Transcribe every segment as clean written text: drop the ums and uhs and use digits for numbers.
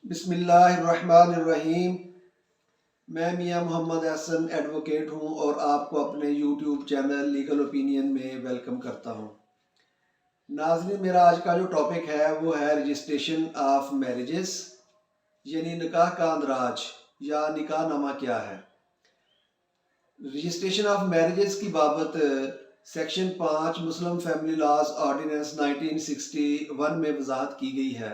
بسم اللہ الرحمن الرحیم۔ میں میاں محمد احسن ایڈوکیٹ ہوں اور آپ کو اپنے یوٹیوب چینل لیگل اوپینین میں ویلکم کرتا ہوں۔ ناظرین، میرا آج کا جو ٹاپک ہے وہ ہے رجسٹریشن آف میریجز، یعنی نکاح کا اندراج یا نکاح نامہ کیا ہے۔ رجسٹریشن آف میریجز کی بابت section 5 Muslim family laws ordinance 1961 میں وضاحت کی گئی ہے۔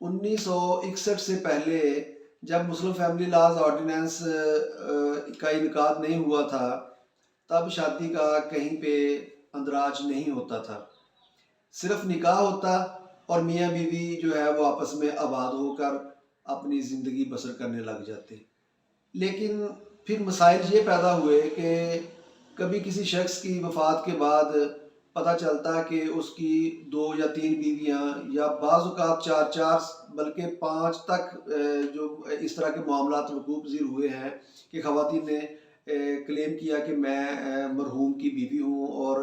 1961 سے پہلے جب مسلم فیملی لاز آرڈیننس کا انعقاد نہیں ہوا تھا تب شادی کا کہیں پہ اندراج نہیں ہوتا تھا، صرف نکاح ہوتا اور میاں بیوی جو ہے وہ آپس میں آباد ہو کر اپنی زندگی بسر کرنے لگ جاتے۔ لیکن پھر مسائل یہ پیدا ہوئے کہ کبھی کسی شخص کی وفات کے بعد پتہ چلتا کہ اس کی 2 یا 3 بیویاں یا بعض اوقات 4 بلکہ 5 تک جو اس طرح کے معاملات وقوع پذیر ہوئے ہیں کہ خواتین نے کلیم کیا کہ میں مرحوم کی بیوی ہوں اور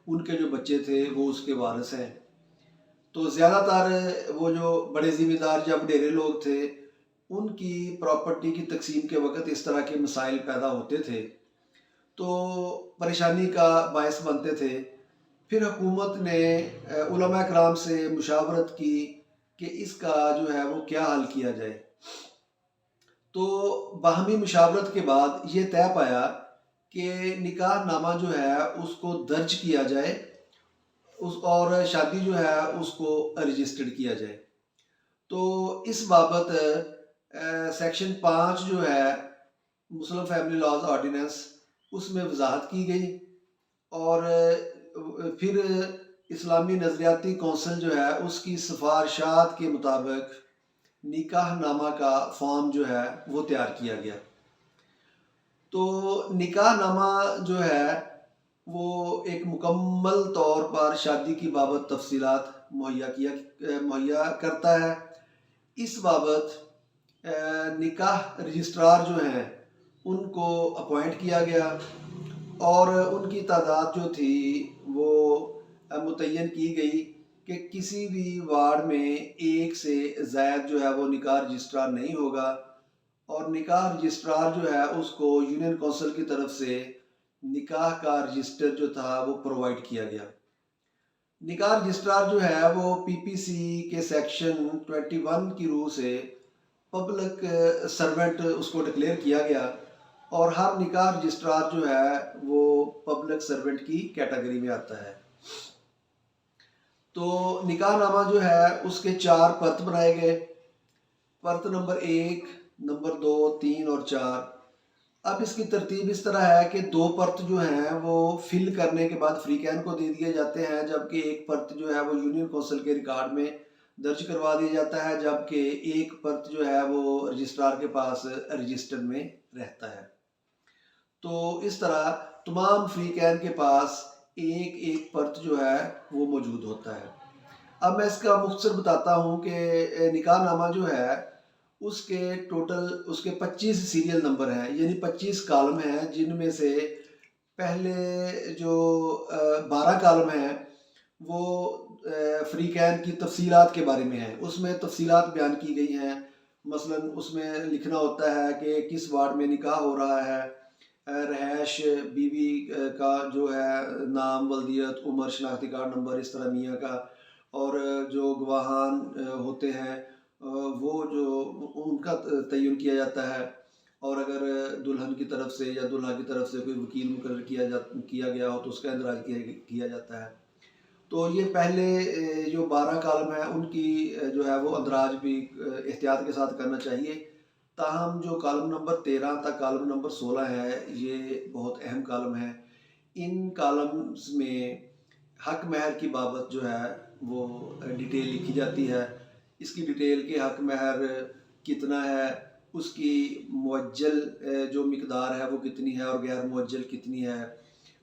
ان کے جو بچے تھے وہ اس کے وارث ہیں۔ تو زیادہ تر وہ جو بڑے ذمہ دار یا وڈیرے لوگ تھے ان کی پراپرٹی کی تقسیم کے وقت اس طرح کے مسائل پیدا ہوتے تھے تو پریشانی کا باعث بنتے تھے۔ پھر حکومت نے علماء کرام سے مشاورت کی کہ اس کا جو ہے وہ کیا حل کیا جائے۔ تو باہمی مشاورت کے بعد یہ طے پایا کہ نکاح نامہ جو ہے اس کو درج کیا جائے اور شادی جو ہے اس کو رجسٹرڈ کیا جائے۔ تو اس بابت سیکشن 5 جو ہے مسلم فیملی لاز آرڈیننس اس میں وضاحت کی گئی، اور پھر اسلامی نظریاتی کونسل جو ہے اس کی سفارشات کے مطابق نکاح نامہ کا فارم جو ہے وہ تیار کیا گیا۔ تو نکاح نامہ جو ہے وہ ایک مکمل طور پر شادی کی بابت تفصیلات مہیا کرتا ہے۔ اس بابت نکاح رجسٹرار جو ہیں ان کو اپوائنٹ کیا گیا اور ان کی تعداد جو تھی وہ متعین کی گئی کہ کسی بھی وارڈ میں 1 سے زائد جو ہے وہ نکاح رجسٹرار نہیں ہوگا، اور نکاح رجسٹرار جو ہے اس کو یونین کونسل کی طرف سے نکاح کا رجسٹر جو تھا وہ پرووائڈ کیا گیا۔ نکاح رجسٹرار جو ہے وہ پی پی سی کے سیکشن 21 کی روح سے پبلک سرونٹ اس کو ڈکلیئر کیا گیا، اور ہر نکاح رجسٹرار جو ہے وہ پبلک سرونٹ کی کیٹیگری میں آتا ہے۔ تو نکاح نامہ جو ہے اس کے 4 پرت بنائے گئے، پرت نمبر 1، نمبر 2، 3 اور 4۔ اب اس کی ترتیب اس طرح ہے کہ 2 پرت جو ہیں وہ فل کرنے کے بعد فریقین کو دے دیے جاتے ہیں، جبکہ 1 پرت جو ہے وہ یونین کونسل کے ریکارڈ میں درج کروا دیا جاتا ہے، جبکہ 1 پرت جو ہے وہ رجسٹرار کے پاس رجسٹر میں رہتا ہے۔ تو اس طرح تمام فریقین کے پاس ایک پرت جو ہے وہ موجود ہوتا ہے۔ اب میں اس کا مختصر بتاتا ہوں کہ نکاح نامہ جو ہے اس کے ٹوٹل اس کے 25 سیریل نمبر ہیں، یعنی 25 کالم ہیں، جن میں سے پہلے جو 12 کالم ہیں وہ فریقین کی تفصیلات کے بارے میں ہیں۔ اس میں تفصیلات بیان کی گئی ہیں، مثلا اس میں لکھنا ہوتا ہے کہ کس وارڈ میں نکاح ہو رہا ہے، رہائش، بیوی کا جو ہے نام، ولدیت، عمر، شناختی کارڈ نمبر، اس طرح میاں کا، اور جو گواہان ہوتے ہیں وہ جو ان کا تعین کیا جاتا ہے، اور اگر دلہن کی طرف سے یا دلہا کی طرف سے کوئی وکیل مقرر کیا گیا ہو تو اس کا اندراج کیا جاتا ہے۔ تو یہ پہلے جو 12 کالم ہیں ان کی جو ہے وہ اندراج بھی احتیاط کے ساتھ کرنا چاہیے، تاہم جو کالم نمبر 13 تک کالم نمبر 16 ہے یہ بہت اہم کالم ہے۔ ان کالمز میں حق مہر کی بابت جو ہے وہ ڈیٹیل لکھی جاتی ہے۔ اس کی ڈیٹیل کہ حق مہر کتنا ہے، اس کی معجل جو مقدار ہے وہ کتنی ہے اور غیر معجل کتنی ہے،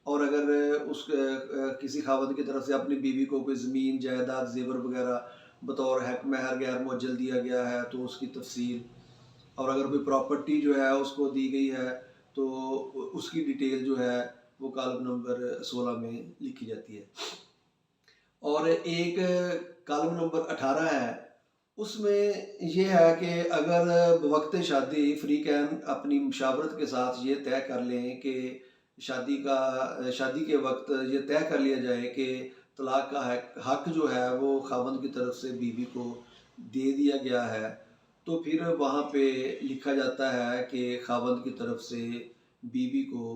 اور اگر اس کسی خاوند کی طرف سے اپنی بیوی کو کوئی زمین، جائیداد، زیور وغیرہ بطور حق مہر غیر معجل دیا گیا ہے تو اس کی تفصیل، اور اگر کوئی پراپرٹی جو ہے اس کو دی گئی ہے تو اس کی ڈیٹیل جو ہے وہ کالم نمبر 16 میں لکھی جاتی ہے۔ اور ایک کالم نمبر 18 ہے، اس میں یہ ہے کہ اگر بوقت شادی فریقین اپنی مشاورت کے ساتھ یہ طے کر لیں کہ شادی کے وقت یہ طے کر لیا جائے کہ طلاق کا حق جو ہے وہ خاوند کی طرف سے بیوی کو دے دیا گیا ہے، تو پھر وہاں پہ لکھا جاتا ہے کہ خاوند کی طرف سے بیوی کو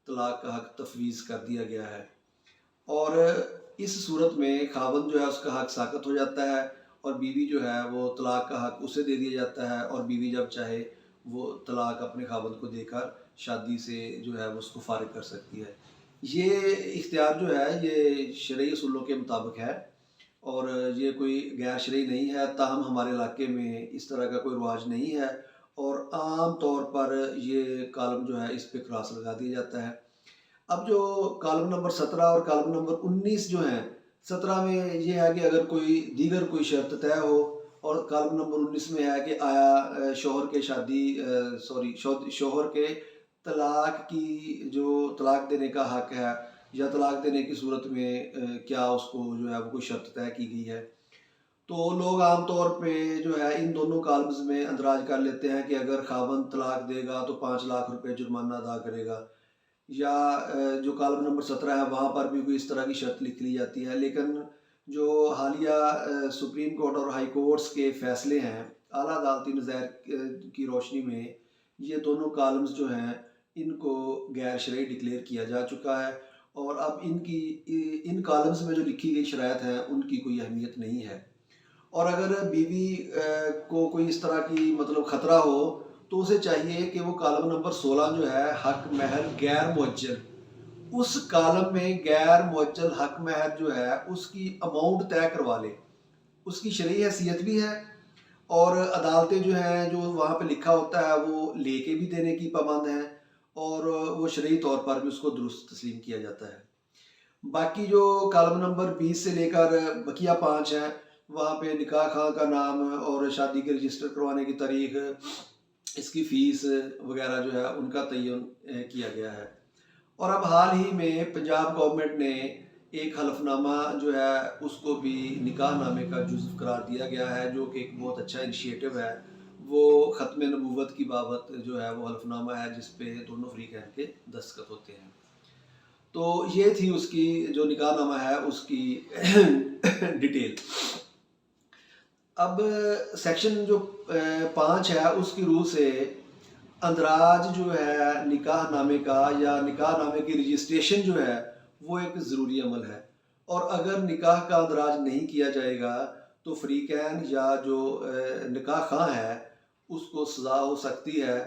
طلاق کا حق تفویض کر دیا گیا ہے، اور اس صورت میں خاوند جو ہے اس کا حق ساقط ہو جاتا ہے، اور بیوی جو ہے وہ طلاق کا حق اسے دے دیا جاتا ہے، اور بیوی جب چاہے وہ طلاق اپنے خاوند کو دے کر شادی سے جو ہے وہ اس کو فارغ کر سکتی ہے۔ یہ اختیار جو ہے یہ شرعی اصولوں کے مطابق ہے، اور یہ کوئی غیر شرعی نہیں ہے، تاہم ہمارے علاقے میں اس طرح کا کوئی رواج نہیں ہے، اور عام طور پر یہ کالم جو ہے اس پہ کراس لگا دیا جاتا ہے۔ اب جو کالم نمبر 17 اور کالم نمبر 19 جو ہیں، 17 میں یہ ہے کہ اگر کوئی دیگر کوئی شرط طے ہو، اور کالم نمبر 19 میں ہے کہ آیا شوہر کے طلاق کی جو طلاق دینے کا حق ہے، یا طلاق دینے کی صورت میں کیا اس کو جو ہے وہ کوئی شرط طے کی گئی ہے۔ تو لوگ عام طور پہ جو ہے ان دونوں کالمز میں اندراج کر لیتے ہیں کہ اگر خاوند طلاق دے گا تو 5 لاکھ روپے جرمانہ ادا کرے گا، یا جو کالم نمبر 17 ہے وہاں پر بھی کوئی اس طرح کی شرط لکھ لی جاتی ہے۔ لیکن جو حالیہ سپریم کورٹ اور ہائی کورٹس کے فیصلے ہیں اعلیٰ عدالتی نظائر کی روشنی میں، یہ دونوں کالمز جو ہیں ان کو غیر شرعی ڈکلیئر کیا جا چکا ہے، اور اب ان کالمز میں جو لکھی گئی شرائط ہیں ان کی کوئی اہمیت نہیں ہے۔ اور اگر بیوی کو کوئی اس طرح کی مطلب خطرہ ہو تو اسے چاہیے کہ وہ کالم نمبر 16 جو ہے حق مہر غیر معجل، اس کالم میں غیر معجل حق مہر جو ہے اس کی اماؤنٹ طے کروا لے، اس کی شرعی حیثیت بھی ہے، اور عدالتیں جو ہیں جو وہاں پہ لکھا ہوتا ہے وہ لے کے بھی دینے کی پابند ہیں، اور وہ شرعی طور پر بھی اس کو درست تسلیم کیا جاتا ہے۔ باقی جو کالم نمبر 20 سے لے کر بقیہ 5 ہیں، وہاں پہ نکاح خواہ کا نام اور شادی کے رجسٹر کروانے کی تاریخ، اس کی فیس وغیرہ جو ہے ان کا تعین کیا گیا ہے۔ اور اب حال ہی میں پنجاب گورنمنٹ نے ایک حلف نامہ جو ہے اس کو بھی نکاح نامے کا جزو قرار دیا گیا ہے، جو کہ ایک بہت اچھا انیشیٹو ہے۔ وہ ختم نبوت کی بابت جو ہے وہ حلف نامہ ہے جس پہ دونوں فریقین کے دستخط ہوتے ہیں۔ تو یہ تھی اس کی جو نکاح نامہ ہے اس کی ڈیٹیل۔ اب سیکشن جو 5 ہے اس کی روح سے اندراج جو ہے نکاح نامے کا یا نکاح نامے کی رجسٹریشن جو ہے وہ ایک ضروری عمل ہے، اور اگر نکاح کا اندراج نہیں کیا جائے گا تو فریقین یا جو نکاح خواہ ہے اس کو سزا ہو سکتی ہے،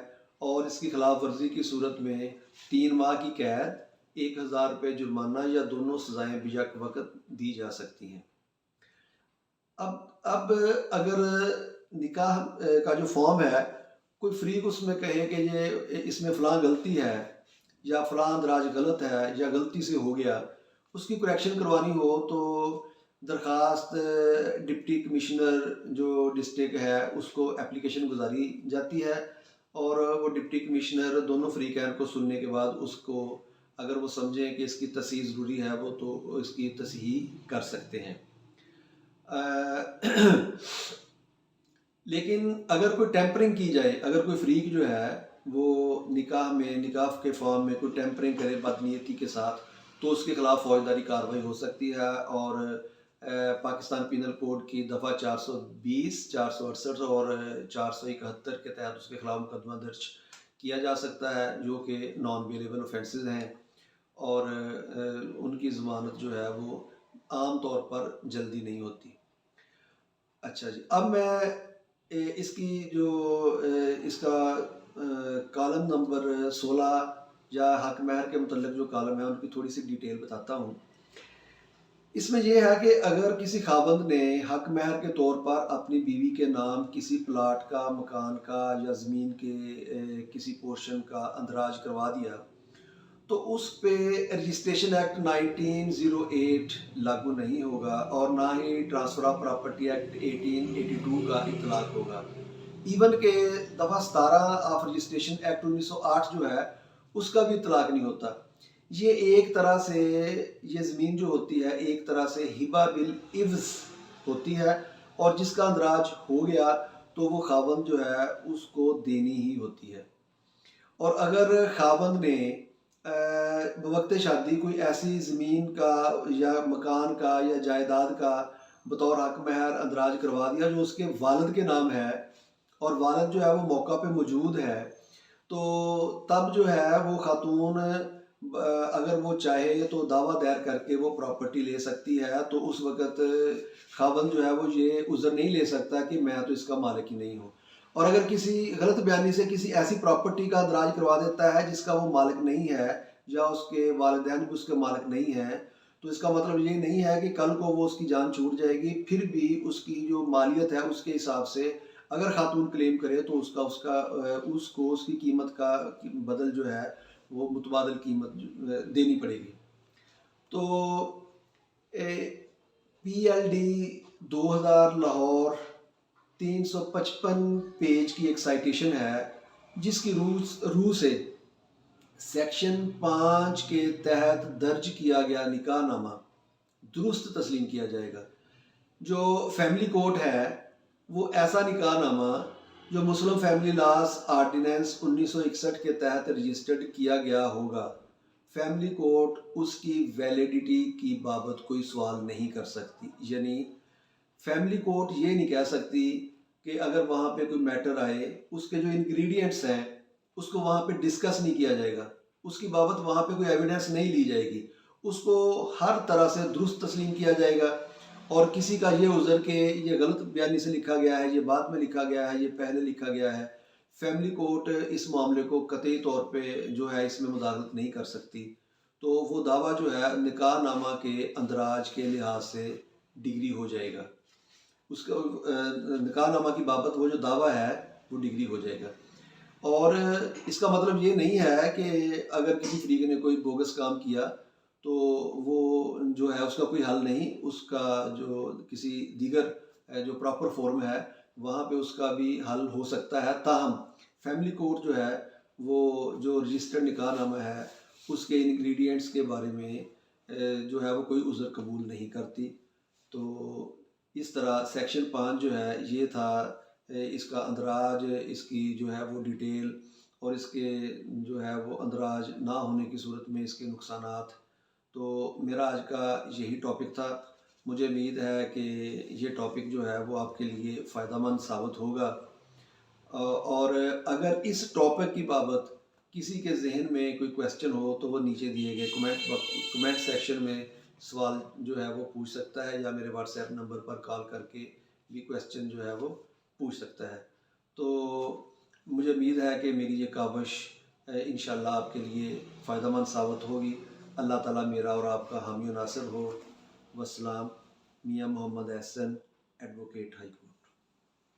اور اس کی خلاف ورزی کی صورت میں 3 ماہ کی قید، 1000 روپے جرمانہ یا دونوں سزائیں بیک وقت دی جا سکتی ہیں۔ اب اگر نکاح کا جو فارم ہے کوئی فریق اس میں کہے کہ یہ اس میں فلاں غلطی ہے یا فلاں اندراج غلط ہے یا غلطی سے ہو گیا، اس کی کریکشن کروانی ہو تو درخواست ڈپٹی کمشنر جو ڈسٹرکٹ ہے اس کو اپلیکیشن گزاری جاتی ہے، اور وہ ڈپٹی کمشنر دونوں فریقین کو سننے کے بعد اس کو اگر وہ سمجھیں کہ اس کی تصحیح ضروری ہے وہ تو اس کی تصحیح کر سکتے ہیں۔ لیکن اگر کوئی ٹیمپرنگ کی جائے، اگر کوئی فریق جو ہے وہ نکاح کے فارم میں کوئی ٹیمپرنگ کرے بدنیتی کے ساتھ، تو اس کے خلاف فوجداری کارروائی ہو سکتی ہے، اور پاکستان پینل کوڈ کی دفعہ 420، 468 اور 471 کے تحت اس کے خلاف مقدمہ درج کیا جا سکتا ہے، جو کہ نان بیلیبل اوفینسز ہیں، اور ان کی ضمانت جو ہے وہ عام طور پر جلدی نہیں ہوتی۔ اچھا جی، اب میں اس کی جو اس کا کالم نمبر 16 یا حق مہر کے متعلق جو کالم ہے ان کی تھوڑی سی ڈیٹیل بتاتا ہوں۔ اس میں یہ ہے کہ اگر کسی خاوند نے حق مہر کے طور پر اپنی بیوی کے نام کسی پلاٹ کا، مکان کا یا زمین کے کسی پورشن کا اندراج کروا دیا تو اس پہ رجسٹریشن ایکٹ 1908 لاگو نہیں ہوگا، اور نہ ہی ٹرانسفر آف پراپرٹی ایکٹ 1882 کا اطلاق ہوگا۔ ایون کہ دفعہ 17 آف رجسٹریشن ایکٹ 1908 جو ہے اس کا بھی اطلاق نہیں ہوتا۔ یہ ایک طرح سے یہ زمین جو ہوتی ہے ایک طرح سے ہبہ بالعوض ہوتی ہے، اور جس کا اندراج ہو گیا تو وہ خاوند جو ہے اس کو دینی ہی ہوتی ہے۔ اور اگر خاوند نے بوقت شادی کوئی ایسی زمین کا یا مکان کا یا جائیداد کا بطور حق مہر اندراج کروا دیا جو اس کے والد کے نام ہے، اور والد جو ہے وہ موقع پہ موجود ہے، تو تب جو ہے وہ خاتون اگر وہ چاہے تو دعویٰ دائر کر کے وہ پراپرٹی لے سکتی ہے۔ تو اس وقت خاوند جو ہے وہ یہ عذر نہیں لے سکتا کہ میں تو اس کا مالک ہی نہیں ہوں۔ اور اگر کسی غلط بیانی سے کسی ایسی پراپرٹی کا اندراج کروا دیتا ہے جس کا وہ مالک نہیں ہے، یا اس کے والدین بھی اس کے مالک نہیں ہیں، تو اس کا مطلب یہ نہیں ہے کہ کل کو وہ اس کی جان چھوٹ جائے گی، پھر بھی اس کی جو مالیت ہے اس کے حساب سے اگر خاتون کلیم کرے تو اس کو اس کی قیمت کا بدل جو ہے وہ متبادل قیمت دینی پڑے گی۔ تو P L D 2000 Lahore 355 page کی ایک سائٹیشن ہے، جس کی روح سے سیکشن 5 کے تحت درج کیا گیا نکاح نامہ درست تسلیم کیا جائے گا۔ جو فیملی کورٹ ہے وہ ایسا نکاح نامہ جو مسلم فیملی لاز آرڈیننس 1961 کے تحت رجسٹرڈ کیا گیا ہوگا، فیملی کورٹ اس کی ویلیڈیٹی کی بابت کوئی سوال نہیں کر سکتی۔ یعنی فیملی کورٹ یہ نہیں کہہ سکتی کہ اگر وہاں پہ کوئی میٹر آئے، اس کے جو انگریڈینٹس ہیں اس کو وہاں پہ ڈسکس نہیں کیا جائے گا، اس کی بابت وہاں پہ کوئی ایویڈنس نہیں لی جائے گی، اس کو ہر طرح سے درست تسلیم کیا جائے گا۔ اور کسی کا یہ عذر کہ یہ غلط بیانی سے لکھا گیا ہے، یہ بعد میں لکھا گیا ہے، یہ پہلے لکھا گیا ہے، فیملی کورٹ اس معاملے کو قطعی طور پہ جو ہے اس میں مداخلت نہیں کر سکتی۔ تو وہ دعویٰ جو ہے نکاح نامہ کے اندراج کے لحاظ سے ڈگری ہو جائے گا، اس کا نکاح نامہ کی بابت وہ جو دعویٰ ہے وہ ڈگری ہو جائے گا۔ اور اس کا مطلب یہ نہیں ہے کہ اگر کسی فریق نے کوئی بوگس کام کیا تو وہ جو ہے اس کا کوئی حل نہیں، اس کا جو کسی دیگر جو پراپر فورم ہے وہاں پہ اس کا بھی حل ہو سکتا ہے۔ تاہم فیملی کورٹ جو ہے وہ جو رجسٹرڈ نکاح نامہ ہے اس کے انگریڈینٹس کے بارے میں جو ہے وہ کوئی عذر قبول نہیں کرتی۔ تو اس طرح سیکشن 5 جو ہے یہ تھا اس کا اندراج، اس کی جو ہے وہ ڈیٹیل، اور اس کے جو ہے وہ اندراج نہ ہونے کی صورت میں اس کے نقصانات۔ تو میرا آج کا یہی ٹاپک تھا۔ مجھے امید ہے کہ یہ ٹاپک جو ہے وہ آپ کے لیے فائدہ مند ثابت ہوگا، اور اگر اس ٹاپک کی بابت کسی کے ذہن میں کوئی کویسچن ہو تو وہ نیچے دیے گئے کمنٹ سیکشن میں سوال جو ہے وہ پوچھ سکتا ہے، یا میرے واٹس ایپ نمبر پر کال کر کے بھی کویسچن جو ہے وہ پوچھ سکتا ہے۔ تو مجھے امید ہے کہ میری یہ کاوش انشاءاللہ آپ کے لیے فائدہ مند ثابت ہوگی۔ اللہ تعالیٰ میرا اور آپ کا حامی و ناصر ہو۔ والسلام، میاں Muhammad Ahsan, advocate high court.